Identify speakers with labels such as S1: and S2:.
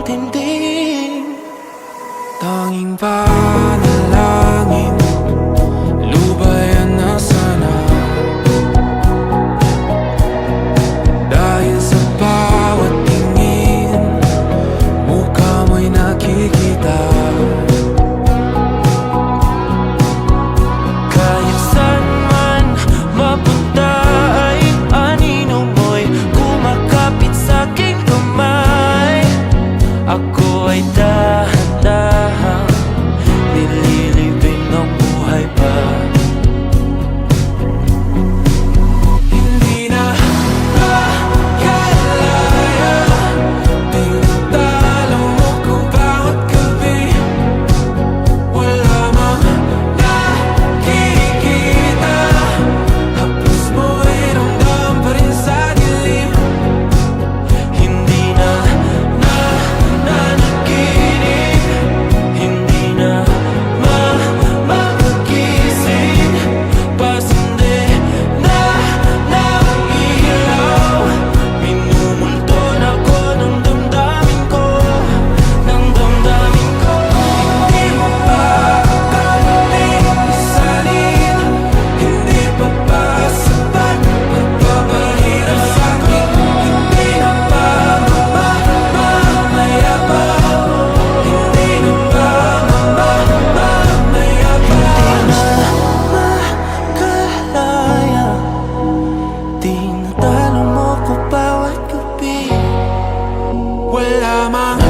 S1: tindi. Tanging panalangin, lubayan na sana. Dahil sa bawat tingin, mukha mo'y nakikita. Kahit saan man mapunta ay anino mo'y kumakapit sa'king kamay. Ako ay dahan-dahan nililibing ng buhay pa. Hindi na makalaya, tinatalo mo ko bawat gabi. Wala mang nakikita, hapos mo'y ramdam pa rin sa dilim. Hindi na nanaginip, hindi na makagising. Pasindi na ng ilaw, minumulton ako ng damdamin ko, ng damdamin ko. Hindi mo pa akalaing isalin, hindi pa ba sapat magpapahirap sa'kin? Hindi na ba mamayabang? Hindi na ba mamayabang? Makalaya, tinatalo mo ko bawat gabi. Wala mang